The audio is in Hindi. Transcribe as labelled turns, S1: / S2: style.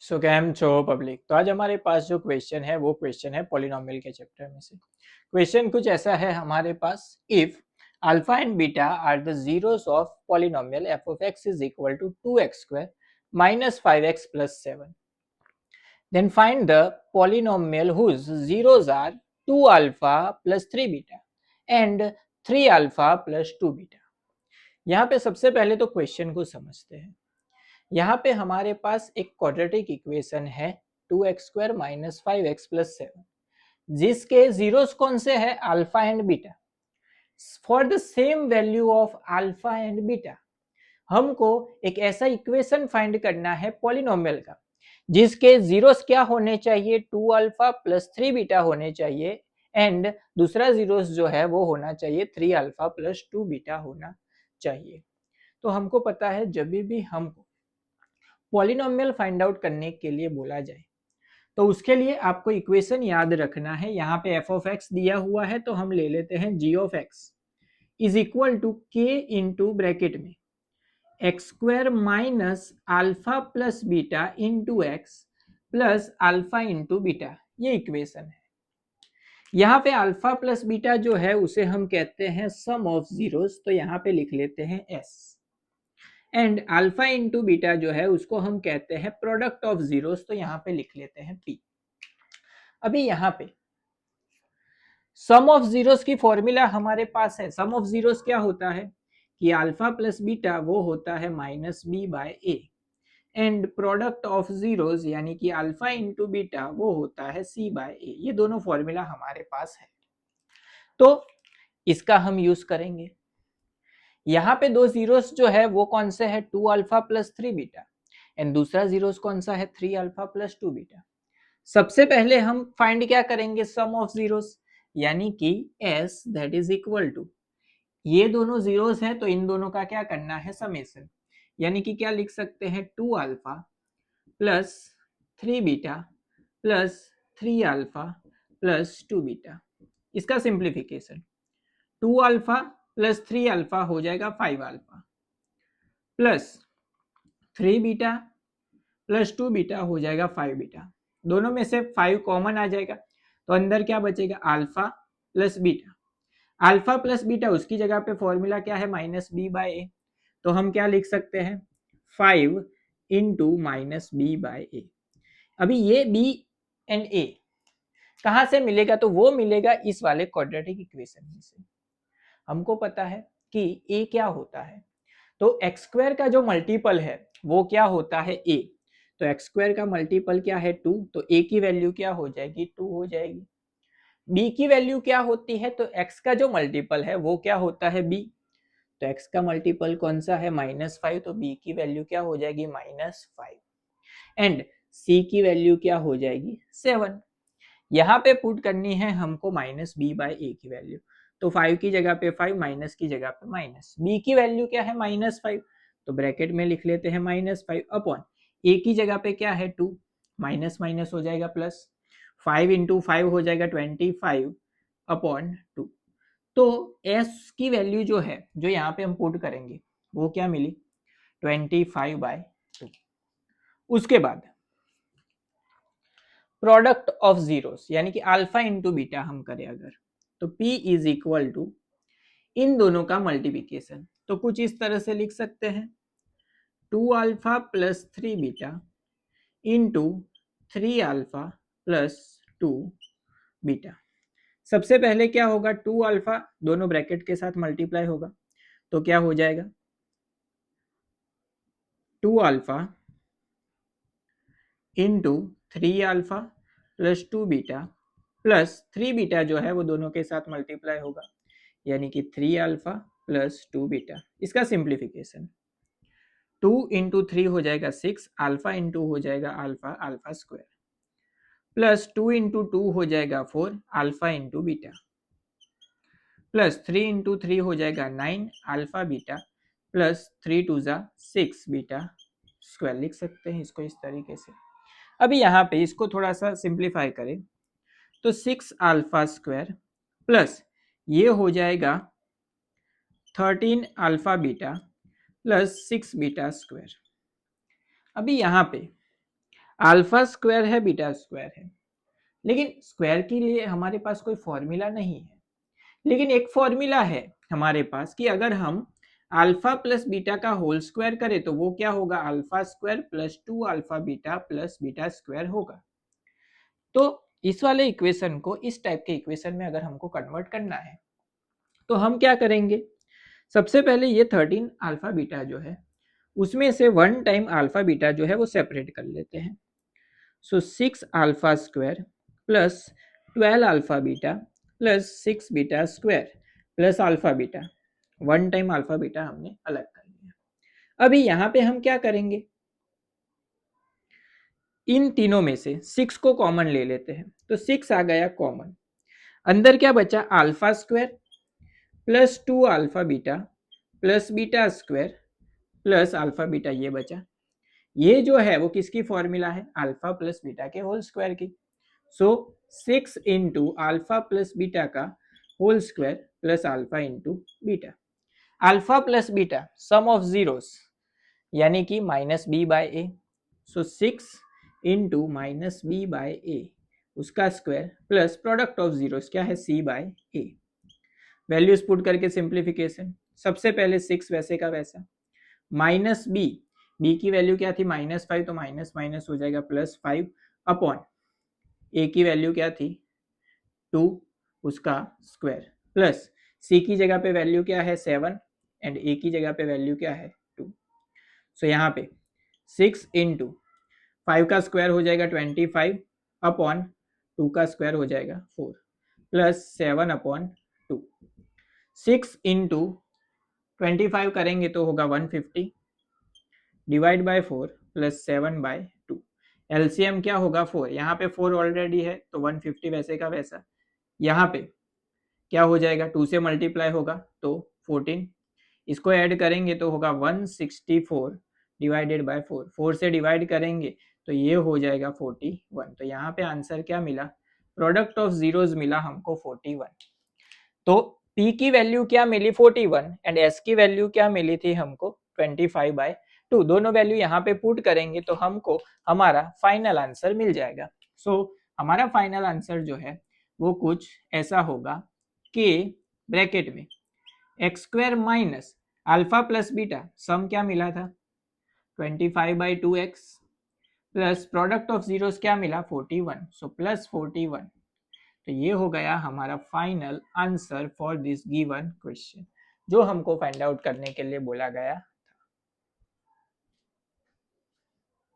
S1: सो कैम छो पब्लिक। तो आज हमारे पास जो क्वेश्चन है वो क्वेश्चन है पॉलिनोमियल के चैप्टर में से। क्वेश्चन कुछ ऐसा है हमारे पास, if alpha and beta are the zeros of polynomial f of x is equal to 2x square minus 5x plus 7, then find the polynomial whose zeros are 2 alpha plus 3 beta and 3 alpha plus 2 beta। यहाँ पे सबसे पहले तो क्वेश्चन को समझते हैं। यहाँ पे हमारे पास एक क्वाड्रेटिक इक्वेशन है 2x square minus 5x plus 7, जिसके जीरोस कौन से है, alpha and beta. For the same value of alpha and beta हमको एक ऐसा इक्वेशन फाइंड करना है पॉलिनोमियल का जिसके जीरोस क्या होने चाहिए, 2 अल्फा प्लस 3 बीटा होने चाहिए, एंड दूसरा जीरोस जो है वो होना चाहिए 3 अल्फा प्लस 2 बीटा होना चाहिए। तो हमको पता है जब भी हमको पॉलिनोमियल फाइंड आउट करने के लिए बोला जाए तो उसके लिए आपको इक्वेशन याद रखना है। यहाँ पे एफ ऑफ एक्स दिया हुआ है तो हम ले लेते हैं g of x is equal to k into bracket में x square minus alpha plus beta into x plus alpha into beta. ये इक्वेशन है। यहाँ पे अल्फा प्लस बीटा जो है उसे हम कहते हैं सम ऑफ जीरोस, तो यहाँ पे लिख लेते हैं S, and alpha into beta जो है उसको हम कहते हैं प्रोडक्ट ऑफ जीरोस, तो यहाँ पे लिख लेते हैं पी। अभी यहाँ पे सम ऑफ जीरोस की फॉर्मूला हमारे पास है। सम ऑफ जीरोस क्या होता है कि अल्फा प्लस बीटा वो होता है minus B by A, and product of zeros यानी कि अल्फा इंटू बीटा वो होता है सी बाय ए। ये दोनों फॉर्मूला हमारे पास है तो इसका हम यूज करेंगे। यहाँ पे दो जीरोस जो है वो कौन से है, 2 अल्फा प्लस 3 बीटा, एंड दूसरा जीरोस कौन सा है, 3 अल्फा प्लस 2 बीटा। सबसे पहले हम फाइंड क्या करेंगे, सम ऑफ जीरोस, यानी कि s that is equal to, ये दोनों जीरोस हैं तो इन दोनों का क्या करना है, समेशन, यानी कि क्या लिख सकते हैं 2 alpha plus 3 beta plus 3 alpha plus 2 beta. इसका सिंप्लीफिकेशन 2 अल्फा प्लस 3 अल्फा हो जाएगा 5 alpha plus 3 beta plus 2 beta हो जाएगा 5 बीटा। दोनों में से 5 कॉमन आ जाएगा तो अंदर क्या बचेगा, alpha plus beta. Alpha plus beta उसकी जगह पे फॉर्मूला क्या है, माइनस बी बाय ए, तो हम क्या लिख सकते हैं 5 इंटू माइनस बी बाय ए। अभी ये बी एंड ए कहाँ से मिलेगा, तो वो मिलेगा इस वाले क्वाड्रेटिक इक्वेशन में से। हमको पता है कि ए क्या होता है, तो एक्स स्क्वायर का जो मल्टीपल है वो क्या होता है ए, तो एक्स स्क्वायर का मल्टीपल क्या है 2, तो ए की वैल्यू क्या हो जाएगी 2 हो जाएगी। बी की वैल्यू क्या होती है, तो एक्स का जो मल्टीपल है वो क्या होता है बी, तो एक्स का मल्टीपल कौन सा है -5, तो बी की वैल्यू क्या हो जाएगी -5, एंड सी की वैल्यू क्या हो जाएगी 7। यहाँ पे पुट करनी है हमको माइनस बी बाय ए की वैल्यू, तो 5 की जगह पे 5, माइनस की जगह पे माइनस, बी की वैल्यू क्या है -5, तो ब्रैकेट में लिख लेते हैं -5 अपॉन ए की जगह पे क्या है 2, माइनस माइनस हो जाएगा प्लस, 5 इंटू 5 हो जाएगा 25 अपॉन 2। तो एस की वैल्यू जो है जो यहाँ पे हम पुट करेंगे वो क्या मिली 25/2। उसके बाद प्रोडक्ट ऑफ जीरोस यानी कि अल्फा इंटू बीटा हम करें अगर, तो P इज इक्वल टू इन दोनों का मल्टीप्लिकेशन, तो कुछ इस तरह से लिख सकते हैं 2 alpha plus 3 beta into 3 alpha plus 2 beta. सबसे पहले क्या होगा 2 अल्फा दोनों ब्रैकेट के साथ मल्टीप्लाई होगा तो क्या हो जाएगा 2 alpha into 3 alpha plus 2 beta plus 3 beta जो है वो दोनों के साथ मल्टीप्लाई होगा यानी कि 3 अल्फा प्लस 2 बीटा। इसका सिंप्लीफिकेशन 2 इंटू 3 हो जाएगा 6, अल्फा इंटू हो जाएगा alpha, alpha square plus 2 into 2 हो जाएगा 4, alpha into beta plus 3 into 3 हो जाएगा 9, अल्फा बीटा प्लस 3 टू जा 6 बीटा स्क्वायर। लिख सकते हैं इसको इस तरीके से। अभी यहाँ पे इसको थोड़ा सा सिंप्लीफाई करें तो 6 अल्फा स्क्वायर प्लस ये हो जाएगा 13 alpha beta plus 6 beta square. अभी यहाँ पे अल्फा स्क्वायर है, बीटा स्क्वायर है, लेकिन स्क्वायर के लिए हमारे पास कोई फॉर्मूला नहीं है। लेकिन एक फॉर्मूला है हमारे पास कि अगर हम अल्फा प्लस बीटा का होल स्क्वायर करें तो वो क्या होगा, alpha square plus 2 alpha beta plus beta square होगा। तो इस वाले इक्वेशन को इस टाइप के इक्वेशन में अगर हमको कन्वर्ट करना है तो हम क्या करेंगे, सबसे पहले ये 13 अल्फा बीटा जो है उसमें से 1 टाइम अल्फा बीटा जो है वो सेपरेट कर लेते हैं। सो 6 alpha square plus 12 alpha beta plus 6 beta square plus alpha beta, 1 time alpha beta हमने अलग कर लिया। अभी यहाँ पे हम क्या करेंगे, इन तीनों में से 6 को कॉमन ले लेते हैं, तो 6 आ गया कॉमन। अंदर क्या बचा, alpha square plus 2 alpha beta plus beta square plus alpha beta, ये बचा। ये जो है वो किसकी फॉर्मूला है, अल्फा प्लस बीटा के होल स्क्वायर की। So 6 into alpha plus beta का whole square plus alpha into beta. Alpha plus beta sum of zeros यानी कि minus B by A. So 6 into minus B by A उसका square plus product of zeros क्या है, सी बाय ए। वैल्यूज पुट करके सिंप्लीफिकेशन, सबसे पहले 6 वैसे का वैसा, माइनस बी की वैल्यू क्या थी -5, तो माइनस माइनस हो जाएगा +5 अपॉन ए की वैल्यू क्या थी 2 उसका स्क्वायर प्लस सी की जगह पे वैल्यू क्या है 7 एंड ए की जगह पे वैल्यू क्या है 2। सो यहाँ पे 6 इंटू 5 का स्क्वायर हो जाएगा 25 अपॉन 2 का स्क्वायर हो जाएगा 4 प्लस 7 अपॉन 2। 6 इंटू 25 करेंगे तो होगा 150 divide by 4 plus 7 by 2। LCM क्या होगा 4, यहाँ पे 4 ऑलरेडी है तो 150 वैसे का वैसा। यहाँ पे क्या हो जाएगा 2 से मल्टीप्लाई होगा तो 14, इसको ऐड करेंगे तो होगा 164 डिवाइडेड बाय 4, 4 से डिवाइड करेंगे तो ये हो जाएगा 41। तो यहाँ पे आंसर क्या मिला, प्रोडक्ट ऑफ जीरोस मिला हमको 41। तो P की वैल्यू क्या मिली 41 एंड S की वैल्यू क्या मिली थी हमको 25/2। दोनों वैल्यू यहाँ पे पुट करेंगे तो हमको हमारा फाइनल आंसर मिल जाएगा। सो हमारा फाइनल आंसर जो है वो कुछ ऐसा होगा कि ब्रैकेट में x² minus alpha plus beta सम क्या मिला था 25/2x plus product of zeros क्या मिला 41, सो प्लस 41। तो ये हो गया हमारा final answer for this given question जो हमको फाइंड आउट करने के लिए बोला गया